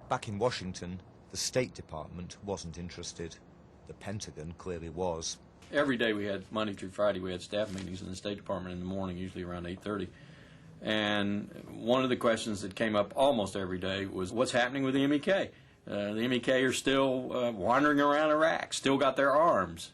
Back in Washington, the State Department wasn't interested. The Pentagon clearly was. Every day we had, Monday through Friday, we had staff meetings in the State Department in the morning, usually around 8:30. And one of the questions that came up almost every day was, what's happening with the MEK? The MEK are still wandering around Iraq, still got their arms,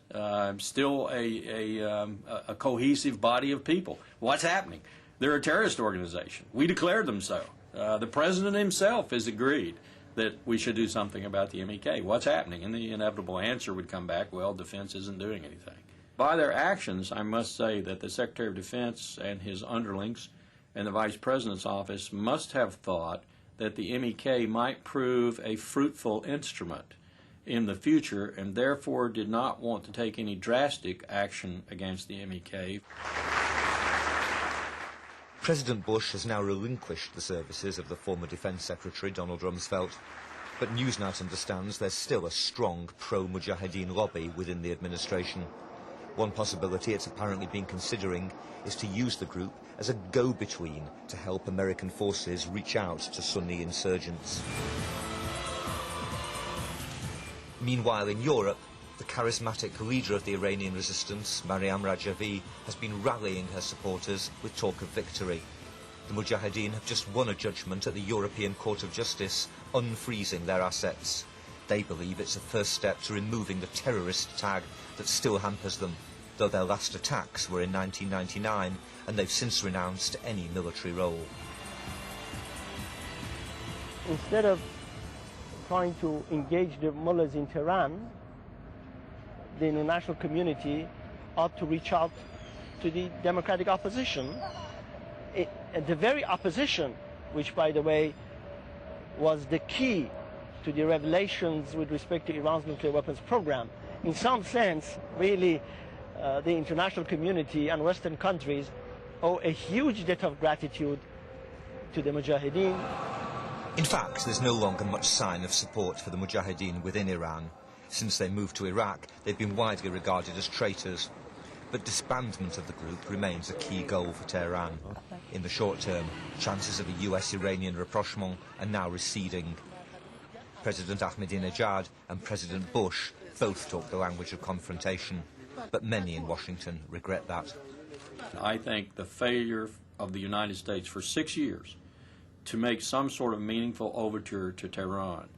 still a cohesive body of people. What's happening? They're a terrorist organization. We declared them so. The President himself has agreed that we should do something about the MEK. What's happening? And the inevitable answer would come back, well, defense isn't doing anything. By their actions, I must say that the Secretary of Defense and his underlings and the Vice President's office must have thought that the MEK might prove a fruitful instrument in the future and therefore did not want to take any drastic action against the MEK. President Bush has now relinquished the services of the former Defence Secretary Donald Rumsfeld, but Newsnight understands there's still a strong pro-Mujahideen lobby within the administration. One possibility it's apparently been considering is to use the group as a go-between to help American forces reach out to Sunni insurgents. Meanwhile, in Europe, the charismatic leader of the Iranian resistance, Maryam Rajavi, has been rallying her supporters with talk of victory. The Mujahideen have just won a judgment at the European Court of Justice, unfreezing their assets. They believe it's a first step to removing the terrorist tag that still hampers them, though their last attacks were in 1999 and they've since renounced any military role. Instead of trying to engage the mullahs in Tehran, the international community ought to reach out to the democratic opposition. The very opposition, which, by the way, was the key to the revelations with respect to Iran's nuclear weapons program. In some sense, really, the international community and Western countries owe a huge debt of gratitude to the Mujahideen. In fact, there's no longer much sign of support for the Mujahideen within Iran. Since they moved to Iraq, they've been widely regarded as traitors. But disbandment of the group remains a key goal for Tehran. In the short term, chances of a US-Iranian rapprochement are now receding. President Ahmadinejad and President Bush both talk the language of confrontation, but many in Washington regret that. I think the failure of the United States for 6 years to make some sort of meaningful overture to Tehran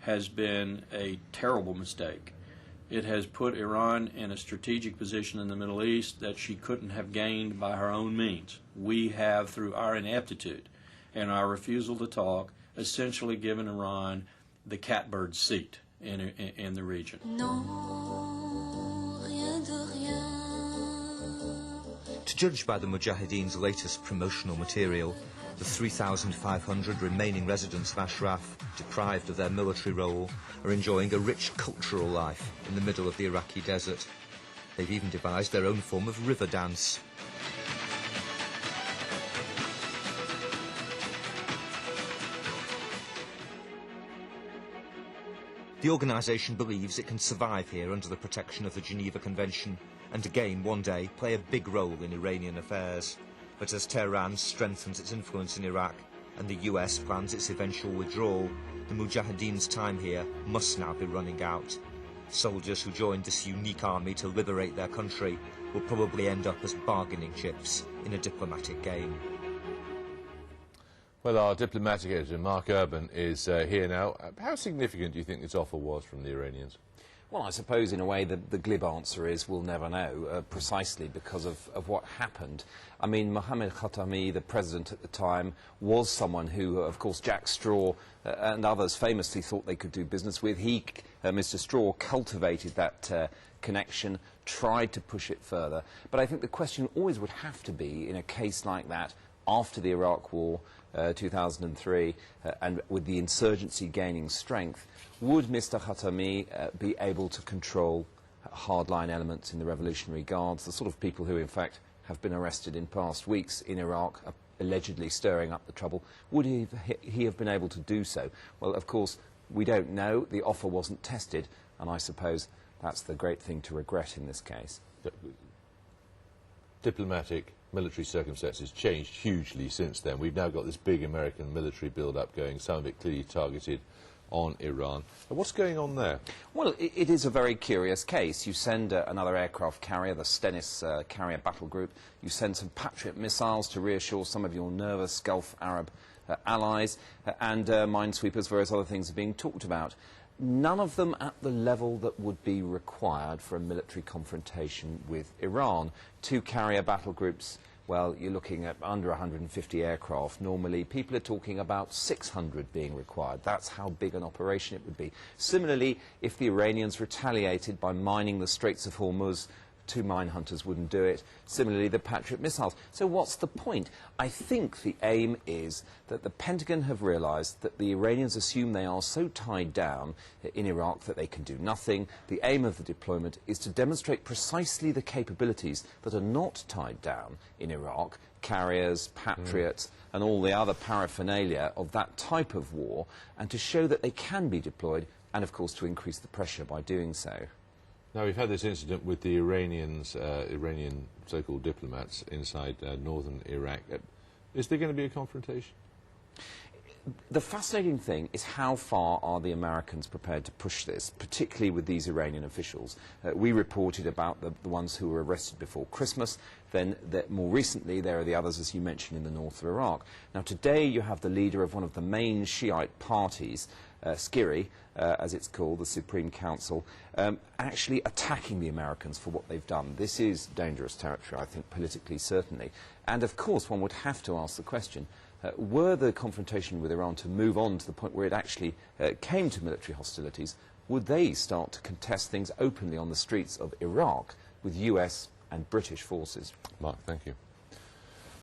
has been a terrible mistake. It has put Iran in a strategic position in the Middle East that she couldn't have gained by her own means. We have, through our ineptitude and our refusal to talk, essentially given Iran the catbird seat in the region. To judge by the Mujahideen's latest promotional material, the 3,500 remaining residents of Ashraf, deprived of their military role, are enjoying a rich cultural life in the middle of the Iraqi desert. They've even devised their own form of river dance. The organisation believes it can survive here under the protection of the Geneva Convention and again one day play a big role in Iranian affairs. But as Tehran strengthens its influence in Iraq and the US plans its eventual withdrawal, the Mujahideen's time here must now be running out. Soldiers who joined this unique army to liberate their country will probably end up as bargaining chips in a diplomatic game. Well, our diplomatic editor, Mark Urban, is here now. How significant do you think this offer was from the Iranians? Well, I suppose in a way the glib answer is we'll never know, precisely because of what happened. I mean, Mohammad Khatami, the president at the time, was someone who, of course, Jack Straw and others famously thought they could do business with. He, Mr. Straw, cultivated that connection, tried to push it further. But I think the question always would have to be, in a case like that, after the Iraq War, 2003, and with the insurgency gaining strength, would Mr. Khatami be able to control hardline elements in the Revolutionary Guards, the sort of people who, in fact, have been arrested in past weeks in Iraq, allegedly stirring up the trouble? Would he have been able to do so? Well, of course, we don't know. The offer wasn't tested, and I suppose that's the great thing to regret in this case. Diplomatic military circumstances changed hugely since then. We've now got this big American military build-up going, some of it clearly targeted on Iran. What's going on there? Well, it is a very curious case. You send another aircraft carrier, the Stennis carrier battle group. You send some Patriot missiles to reassure some of your nervous Gulf Arab allies, and minesweepers, various other things are being talked about. None of them at the level that would be required for a military confrontation with Iran. 2 carrier battle groups, well, you're looking at under 150 aircraft. Normally, people are talking about 600 being required. That's how big an operation it would be. Similarly, if the Iranians retaliated by mining the Straits of Hormuz, 2 mine hunters wouldn't do it. Similarly, the Patriot missiles. So what's the point? I think the aim is that the Pentagon have realised that the Iranians assume they are so tied down in Iraq that they can do nothing. The aim of the deployment is to demonstrate precisely the capabilities that are not tied down in Iraq, carriers, Patriots, and all the other paraphernalia of that type of war, and to show that they can be deployed, and of course to increase the pressure by doing so. Now, we've had this incident with the Iranians, Iranian so-called diplomats inside northern Iraq. Is there going to be a confrontation? The fascinating thing is how far are the Americans prepared to push this, particularly with these Iranian officials. We reported about the ones who were arrested before Christmas. Then, more recently, there are the others, as you mentioned, in the north of Iraq. Now, today you have the leader of one of the main Shiite parties, Skiri, as it's called, the Supreme Council, actually attacking the Americans for what they've done. This is dangerous territory, I think, politically, certainly. And, of course, one would have to ask the question, were the confrontation with Iran to move on to the point where it actually came to military hostilities, would they start to contest things openly on the streets of Iraq with US and British forces? Mark, thank you.